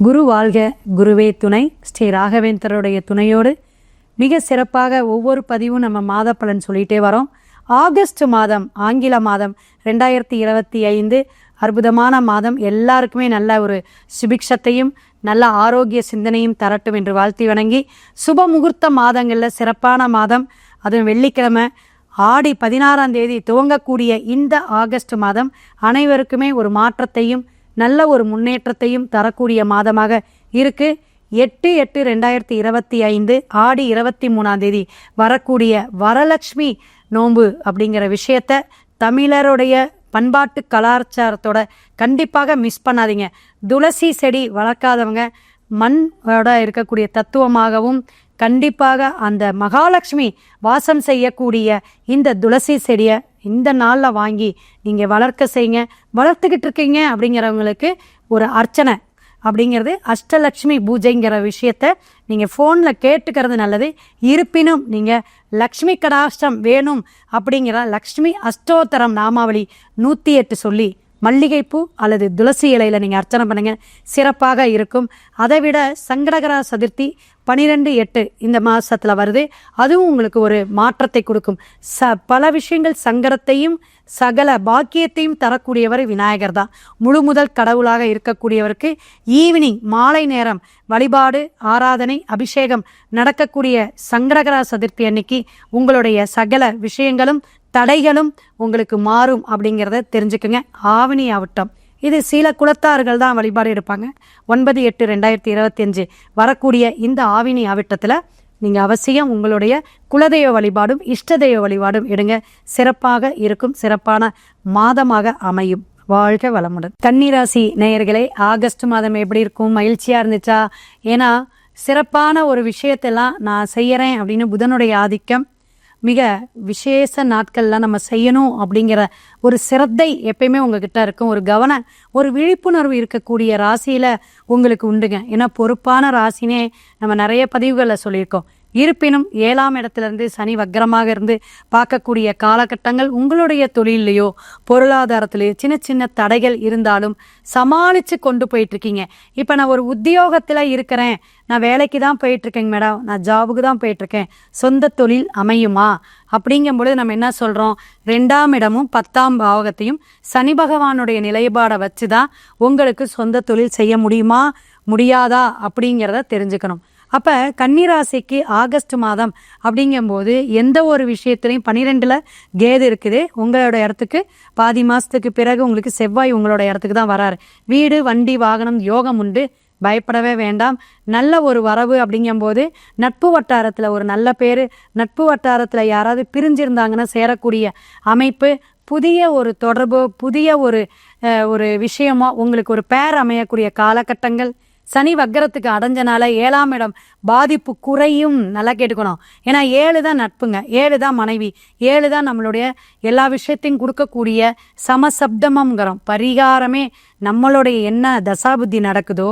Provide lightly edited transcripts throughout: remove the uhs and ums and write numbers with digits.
குரு வாழ்க, குருவே துணை. ஸ்ரீ ராகவேந்தருடைய துணையோடு மிக சிறப்பாக ஒவ்வொரு பதிவும் நம்ம மாத பலன் சொல்லிகிட்டே வரோம். ஆகஸ்ட் மாதம், ஆங்கில மாதம் 2025 அற்புதமான மாதம். எல்லாருக்குமே நல்ல ஒரு சுபிக்ஷத்தையும் நல்ல ஆரோக்கிய சிந்தனையும் தரட்டும் என்று வாழ்த்தி வணங்கி, சுப முகூர்த்த மாதங்களில் சிறப்பான மாதம், அதுவும் வெள்ளிக்கிழமை ஆடி 16ஆம் தேதி துவங்கக்கூடிய இந்த ஆகஸ்ட் மாதம் அனைவருக்குமே ஒரு மாற்றத்தையும் நல்ல ஒரு முன்னேற்றத்தையும் தரக்கூடிய மாதமாக இருக்கு. 8/8/2025 ஆடி 23ஆம் தேதி வரக்கூடிய வரலட்சுமி நோன்பு அப்படிங்கிற விஷயத்த தமிழருடைய பண்பாட்டு கலாச்சாரத்தோட கண்டிப்பாக மிஸ் பண்ணாதீங்க. துளசி செடி வளர்க்காதவங்க மண்ணோட இருக்கக்கூடிய தத்துவமாகவும், கண்டிப்பாக அந்த மகாலட்சுமி வாசம் செய்யக்கூடிய இந்த துளசி செடியை இந்த நாளில் வாங்கி நீங்கள் வளர்க்க செய்யுங்க. வளர்த்துக்கிட்டு இருக்கீங்க அப்படிங்கிறவங்களுக்கு ஒரு அர்ச்சனை அப்படிங்கிறது அஷ்டலக்ஷ்மி பூஜைங்கிற விஷயத்த நீங்கள் ஃபோனில் கேட்டுக்கிறது நல்லது. இருப்பினும் நீங்கள் லக்ஷ்மி கடாஷ்டம் வேணும் அப்படிங்கிற லக்ஷ்மி அஷ்டோத்தரம் நாமாவளி 108 சொல்லி மல்லிகைப்பூ அல்லது துளசி இலையில் நீங்கள் அர்ச்சனை பண்ணுங்கள், சிறப்பாக இருக்கும். அதை விட சங்கடகர சதுர்த்தி 12/8 இந்த மாதத்தில் வருது. அதுவும் உங்களுக்கு ஒரு மாற்றத்தை கொடுக்கும். பல விஷயங்கள் சங்கடத்தையும் சகல பாக்கியத்தையும் தரக்கூடியவர் விநாயகர் தான். முழு முதல் கடவுளாக இருக்கக்கூடியவருக்கு ஈவினிங் மாலை நேரம் வழிபாடு, ஆராதனை, அபிஷேகம் நடக்கக்கூடிய சங்கடகர சதுர்த்தி அன்னைக்கு உங்களுடைய சகல விஷயங்களும் தடைகளும் உங்களுக்கு மாறும் அப்படிங்கிறத தெரிஞ்சுக்குங்க. ஆவணி ஆவட்டம் இது சில குலத்தார்கள் தான் வழிபாடு எடுப்பாங்க. 9/8/2025 வரக்கூடிய இந்த ஆவினி ஆவட்டத்தில் நீங்கள் அவசியம் உங்களுடைய குலதெய்வ வழிபாடும் இஷ்ட தெய்வ வழிபாடும் எடுங்க. சிறப்பாக இருக்கும், சிறப்பான மாதமாக அமையும். வாழ்க வளமுடன். கன்னிராசி நேயர்களே, ஆகஸ்ட் மாதம் எப்படி இருக்கும்? மகிழ்ச்சியாக இருந்துச்சா? ஏன்னா சிறப்பான ஒரு விஷயத்தெல்லாம் நான் செய்கிறேன் அப்படின்னு புதனுடைய ஆதிக்கம், மிக விசேஷ நாட்கள்லாம் நம்ம செய்யணும் அப்படிங்கிற ஒரு சிரத்தை எப்பயுமே உங்ககிட்ட இருக்கும். ஒரு ஒரு விழிப்புணர்வு இருக்கக்கூடிய ராசியில் உங்களுக்கு உண்டுங்க. ஏன்னா பொறுப்பான ராசினே நம்ம நிறைய பதிவுகளில் சொல்லியிருக்கோம். இருப்பினும் 7ஆம் இடத்துலேருந்து சனி வக்ரமாக இருந்து பார்க்கக்கூடிய காலகட்டங்கள் உங்களுடைய தொழிலையோ பொருளாதாரத்திலேயோ சின்ன சின்ன தடைகள் இருந்தாலும் சமாளித்து கொண்டு போயிட்டுருக்கீங்க. இப்போ நான் ஒரு உத்தியோகத்தில் இருக்கிறேன், நான் வேலைக்கு தான் போயிட்டுருக்கேங்க மேடம், நான் ஜாபுக்கு தான் போயிட்டுருக்கேன், சொந்த தொழில் அமையுமா அப்படிங்கும்பொழுது நம்ம என்ன சொல்கிறோம்? 2ஆம் இடமும் 10ஆம் பாவகத்தையும் சனி பகவானுடைய நிலைப்பாடை வச்சு தான் உங்களுக்கு சொந்த தொழில் செய்ய முடியுமா முடியாதா அப்படிங்கிறத தெரிஞ்சுக்கணும். அப்போ கன்னிராசிக்கு ஆகஸ்ட் மாதம் அப்படிங்கும்போது எந்த ஒரு விஷயத்துலையும் 12ல் கேது இருக்குது. உங்களோட இடத்துக்கு பாதி மாதத்துக்கு பிறகு உங்களுக்கு செவ்வாய் உங்களோட இடத்துக்கு தான் வராரு. வீடு, வண்டி, வாகனம், யோகம் உண்டு, பயப்படவே வேண்டாம். நல்ல ஒரு வரவு அப்படிங்கும்போது நட்பு வட்டாரத்தில் ஒரு நல்ல பேர், நட்பு வட்டாரத்தில் யாராவது பிரிஞ்சிருந்தாங்கன்னா சேரக்கூடிய அமைப்பு, புதிய ஒரு தொடர்பு, புதிய ஒரு விஷயமா உங்களுக்கு ஒரு பேர் அமையக்கூடிய காலகட்டங்கள். சனி வக்கரத்துக்கு அடைஞ்சனால 7ஆம் இடம் பாதிப்பு குறையும். நல்லா கேட்டுக்கணும். ஏன்னா 7 தான் நட்புங்க, 7 தான் மனைவி, 7 தான் நம்மளுடைய எல்லா விஷயத்தையும் கொடுக்கக்கூடிய சமசப்தமங்கிறோம். பரிகாரமே நம்மளுடைய என்ன தசாபுத்தி நடக்குதோ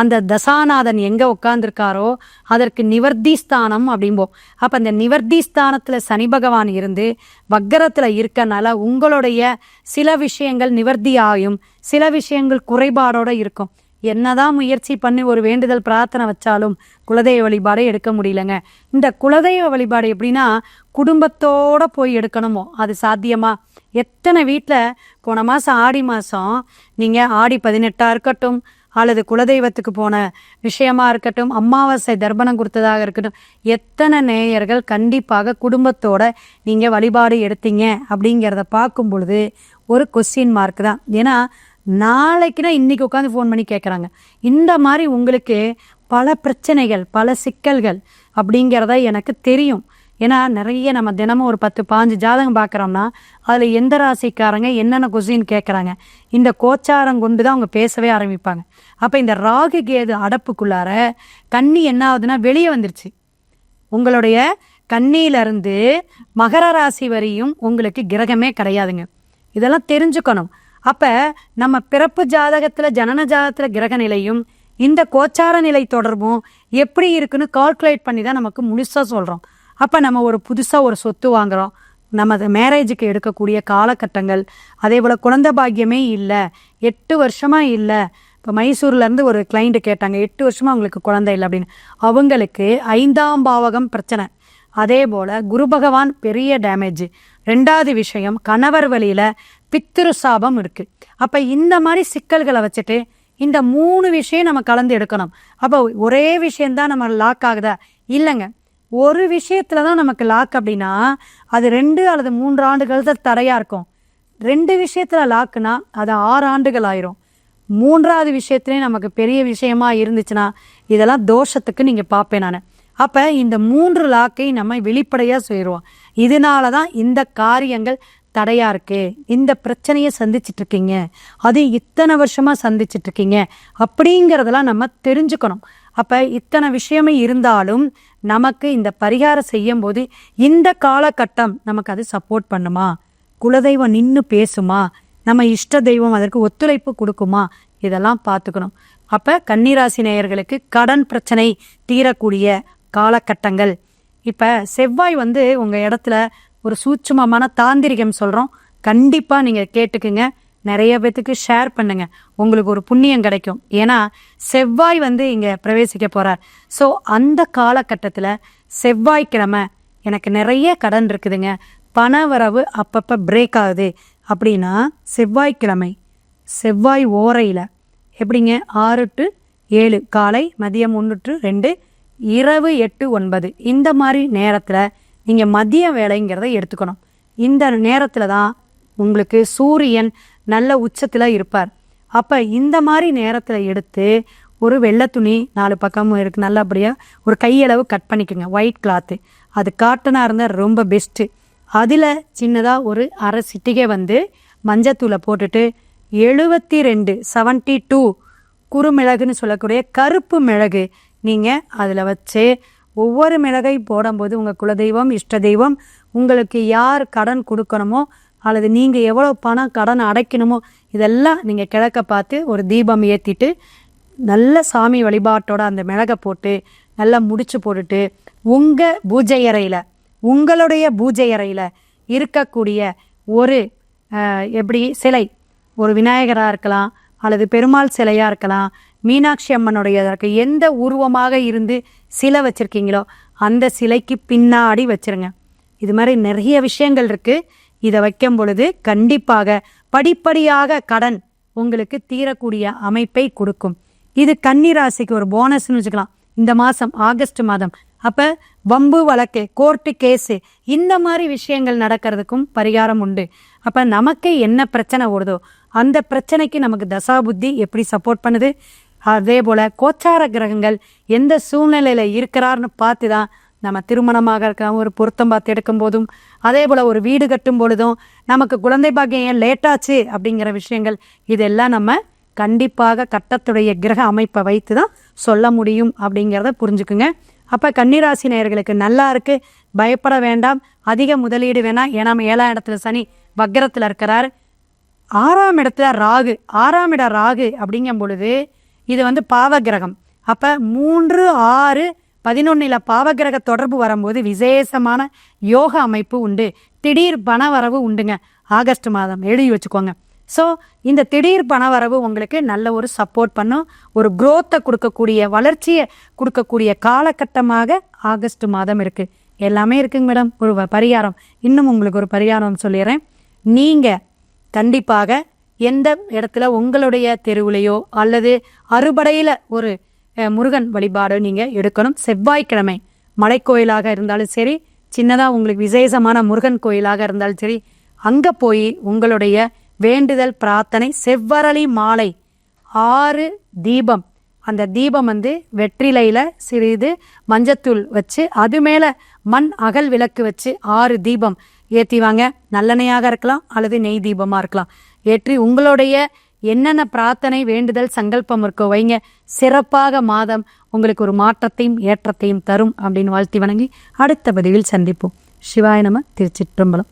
அந்த தசாநாதன் எங்கே உட்காந்துருக்காரோ அதற்கு நிவர்த்தி ஸ்தானம் அப்படிம்போம். அப்போ அந்த நிவர்த்தி ஸ்தானத்தில் சனி பகவான் இருந்து வக்கரத்தில் இருக்கனால உங்களுடைய சில விஷயங்கள் நிவர்த்தி ஆகும், சில விஷயங்கள் குறைபாடோடு இருக்கும். என்னதான் முயற்சி பண்ணி ஒரு வேண்டுதல் பிரார்த்தனை வச்சாலும் குலதெய்வ வழிபாடை எடுக்க முடியலங்க. இந்த குலதெய்வ வழிபாடு எப்படின்னா குடும்பத்தோடு போய் எடுக்கணுமோ அது சாத்தியமா? எத்தனை வீட்டில் போன மாதம் ஆடி மாதம் நீங்கள் ஆடி 18 இருக்கட்டும் அல்லது குலதெய்வத்துக்கு போன விஷயமா இருக்கட்டும், அமாவாசை தர்ப்பணம் கொடுத்ததாக இருக்கட்டும், எத்தனை நேயர்கள் கண்டிப்பாக குடும்பத்தோட நீங்கள் வழிபாடு எடுத்தீங்க அப்படிங்கிறத பார்க்கும் பொழுது ஒரு கொஸ்டின் மார்க் தான். ஏன்னா நாளைக்குன்னா இன்றைக்கி உட்காந்து ஃபோன் பண்ணி கேட்குறாங்க. இந்த மாதிரி உங்களுக்கு பல பிரச்சனைகள், பல சிக்கல்கள் அப்படிங்கிறத எனக்கு தெரியும். ஏன்னா நிறைய நம்ம தினமும் ஒரு 10-15 ஜாதகம் பார்க்குறோம்னா அதில் எந்த ராசிக்காரங்க என்னென்ன கொஸ்டின் கேட்குறாங்க, இந்த கோச்சாரம் கொண்டு தான் அவங்க பேசவே ஆரம்பிப்பாங்க. அப்போ இந்த ராகு கேது அடப்புக்குள்ளார கன்னி என்ன ஆகுதுன்னா வெளியே வந்துருச்சு. உங்களுடைய கன்னியிலிருந்து மகர ராசி வரையும் உங்களுக்கு கிரகமே கிடையாதுங்க. இதெல்லாம் தெரிஞ்சுக்கணும். அப்போ நம்ம பிறப்பு ஜாதகத்தில், ஜனன ஜாதகத்தில் கிரக நிலையும் இந்த கோச்சார நிலை தொடர்பும் எப்படி இருக்குன்னு கால்குலேட் பண்ணி தான் நமக்கு முழுசாக சொல்கிறோம். அப்போ நம்ம ஒரு புதுசாக ஒரு சொத்து வாங்குகிறோம், நம்ம மேரேஜுக்கு எடுக்கக்கூடிய காலகட்டங்கள், அதே போல் குழந்தை பாக்கியமே இல்லை, 8 வருஷமாக இல்லை, இப்போ மைசூர்லேருந்து ஒரு கிளைண்ட்டு கேட்டாங்க, 8 வருஷமாக அவங்களுக்கு குழந்தை இல்லை அப்படின்னு. அவங்களுக்கு 5ஆம் பாவகம் பிரச்சனை. அதே போல் குரு பகவான் பெரிய டேமேஜ். 2வது விஷயம், கணவர் வழியில் பித்திரு சாபம் இருக்குது. அப்போ இந்த மாதிரி சிக்கல்களை வச்சுட்டு இந்த 3 விஷயம் நம்ம கலந்து எடுக்கணும். அப்போ ஒரே விஷயந்தான் நம்ம லாக் ஆகுதா? இல்லைங்க, ஒரு விஷயத்துல தான் நமக்கு லாக் அப்படின்னா அது 2 அல்லது 3 ஆண்டுகள் தான் தடையாக இருக்கும். 2 விஷயத்துல லாக்குனா அது 6 ஆண்டுகள் ஆயிரும். 3வது விஷயத்துலேயும் நமக்கு பெரிய விஷயமா இருந்துச்சுன்னா இதெல்லாம் தோஷத்துக்கு நீங்கள் பார்ப்பேன் நான். அப்போ இந்த 3 லாக்கை நம்ம வெளிப்படையாக செய்கிறோம். இதனால தான் இந்த காரியங்கள் தடையாக இருக்குது, இந்த பிரச்சனையை சந்திச்சுட்டு இருக்கீங்க, அது இத்தனை வருஷமாக சந்திச்சுட்டு இருக்கீங்க அப்படிங்கிறதெல்லாம் நம்ம தெரிஞ்சுக்கணும். அப்போ இத்தனை விஷயமே இருந்தாலும் நமக்கு இந்த பரிகாரம் செய்யும் போது இந்த காலகட்டம் நமக்கு அது சப்போர்ட் பண்ணுமா, குலதெய்வம் நின்று பேசுமா, நம்ம இஷ்ட தெய்வம் அதற்கு ஒத்துழைப்பு கொடுக்குமா, இதெல்லாம் பார்த்துக்கணும். அப்போ கன்னிராசி நேயர்களுக்கு கடன் பிரச்சனை தீரக்கூடிய காலகட்டங்கள். இப்போ செவ்வாய் உங்கள் இடத்துல ஒரு சூட்சுமமான தாந்திரிகம் சொல்கிறோம், கண்டிப்பாக நீங்கள் கேட்டுக்குங்க, நிறைய பேத்துக்கு ஷேர் பண்ணுங்க, உங்களுக்கு ஒரு புண்ணியம் கிடைக்கும். ஏன்னா செவ்வாய் இங்கே பிரவேசிக்க போகிறார். ஸோ அந்த காலகட்டத்தில் செவ்வாய்க்கிழமை எனக்கு நிறைய கடன் இருக்குதுங்க, பண வரவு அப்பப்போ பிரேக் ஆகுது அப்படின்னா செவ்வாய்க்கிழமை செவ்வாய் ஓரையில் எப்படிங்க 6 to 7 காலை, மதியம் 1 to 2, இரவு 8 to 9 இந்த மாதிரி நேரத்தில் நீங்கள் மதிய வேலைங்கிறத எடுத்துக்கணும். இந்த நேரத்தில் தான் உங்களுக்கு சூரியன் நல்ல உச்சத்தில் இருப்பார். அப்போ இந்த மாதிரி நேரத்தில் எடுத்து ஒரு வெள்ளை துணி 4 பக்கமும் இருக்குது, நல்லபடியாக ஒரு கையளவு கட் பண்ணிக்கோங்க, ஒயிட் கிளாத்து, அது காட்டனாக இருந்தால் ரொம்ப பெஸ்ட்டு. அதில் சின்னதாக ஒரு அரை சிட்டிகை மஞ்சத்தூளை போட்டுட்டு 72 குறுமிளகுன்னு சொல்லக்கூடிய கருப்பு மிளகு நீங்கள் அதில் வச்சு ஒவ்வொரு மிளகை போடும்போது உங்கள் குலதெய்வம் இஷ்ட தெய்வம் உங்களுக்கு யார் கடன் கொடுக்கணுமோ அல்லது நீங்கள் எவ்வளோ பணம் கடன் அடைக்கணுமோ இதெல்லாம் நீங்கள் கிழக்க பார்த்து ஒரு தீபம் ஏற்றிட்டு நல்ல சாமி வழிபாட்டோட அந்த மிளகை போட்டு நல்லா முடிச்சு போட்டுட்டு உங்கள் பூஜை அறையில், உங்களுடைய பூஜை அறையில் இருக்கக்கூடிய ஒரு எப்படி சிலை, ஒரு விநாயகராக இருக்கலாம் அல்லது பெருமாள் சிலையாக இருக்கலாம், மீனாட்சி அம்மனுடையதாக இருக்க, எந்த உருவமாக இருந்து சிலை வச்சுருக்கீங்களோ அந்த சிலைக்கு பின்னாடி வச்சுருங்க. இது மாதிரி நிறைய விஷயங்கள் இருக்குது. இதை வைக்கும் பொழுது கண்டிப்பாக படிப்படியாக கடன் உங்களுக்கு தீரக்கூடிய அமைப்பை கொடுக்கும். இது கன்னிராசிக்கு ஒரு போனஸ்ன்னு வச்சுக்கலாம். இந்த மாதம் ஆகஸ்ட் மாதம் அப்போ வம்பு வழக்கு, கோர்ட்டு கேஸு இந்த மாதிரி விஷயங்கள் நடக்கிறதுக்கும் பரிகாரம் உண்டு. அப்போ நமக்கு என்ன பிரச்சனை ஓடுதோ அந்த பிரச்சனைக்கு நமக்கு தசாபுத்தி எப்படி சப்போர்ட் பண்ணுது, அதே போல் கோச்சார கிரகங்கள் எந்த சூழ்நிலையில் இருக்கிறார்னு பார்த்து தான் நம்ம திருமணமாக இருக்கலாம், ஒரு பொருத்தம் பார்த்து எடுக்கும் போதும், அதே போல் ஒரு வீடு கட்டும் பொழுதும், நமக்கு குழந்தை பாக்கியம் ஏன் லேட்டாச்சு அப்படிங்கிற விஷயங்கள் இதெல்லாம் நம்ம கண்டிப்பாக கட்டத்துடைய கிரக அமைப்பை வைத்து தான் சொல்ல முடியும் அப்படிங்கிறத புரிஞ்சுக்குங்க. அப்போ கன்னிராசி நேயர்களுக்கு நல்லா இருக்குது, பயப்பட வேண்டாம், அதிக முதலீடு வேணாம். ஏன்னா 7ஆம் இடத்துல சனி வக்ரத்தில் இருக்கிறார், 6ஆம் இடத்துல ராகு, 6ஆம் இடம் ராகு அப்படிங்கும் பொழுது இது பாவகிரகம். அப்போ 3, 6, 11 பாவகிரக தொடர்பு வரும்போது விசேஷமான யோக அமைப்பு உண்டு, திடீர் பண வரவு உண்டுங்க. ஆகஸ்ட் மாதம் எழுதி வச்சுக்கோங்க. ஸோ இந்த திடீர் பண வரவு உங்களுக்கு நல்ல ஒரு சப்போர்ட் பண்ணும், ஒரு குரோத்தை கொடுக்கக்கூடிய, வளர்ச்சியை கொடுக்கக்கூடிய காலகட்டமாக ஆகஸ்ட் மாதம் இருக்குது. எல்லாமே இருக்குங்க மேடம். ஒரு பரிகாரம், இன்னும் உங்களுக்கு ஒரு பரிகாரம் சொல்லிடுறேன். நீங்கள் கண்டிப்பாக எந்த இடத்துல உங்களுடைய தெருவுலையோ அல்லது அறுபடையில் ஒரு முருகன் வழிபாடு நீங்கள் எடுக்கணும். செவ்வாய்க்கிழமை மலைக்கோயிலாக இருந்தாலும் சரி, சின்னதாக உங்களுக்கு விசேஷமான முருகன் கோயிலாக இருந்தாலும் சரி, அங்கே போய் உங்களுடைய வேண்டுதல் பிரார்த்தனை, செவ்வரளி மாலை 6 தீபம், அந்த தீபம் வெற்றிலையில் சிறிது மஞ்சத்தூள் வச்சு அது மேலே மண் அகல் விளக்கு வச்சு 6 தீபம் ஏற்றிவாங்க. நல்லெண்ணெயாக இருக்கலாம் அல்லது நெய் தீபமாக இருக்கலாம். ஏற்றி உங்களுடைய என்னென்ன பிரார்த்தனை வேண்டுதல் சங்கல்பம் இருக்கோ வைங்க. சிறப்பாக மாதம் உங்களுக்கு ஒரு மாற்றத்தையும் ஏற்றத்தையும் தரும் அப்படின்னு வாழ்த்தி வணங்கி அடுத்த பதிவில் சந்திப்போம். சிவாய நம. திருச்சிற்றம்பலம்.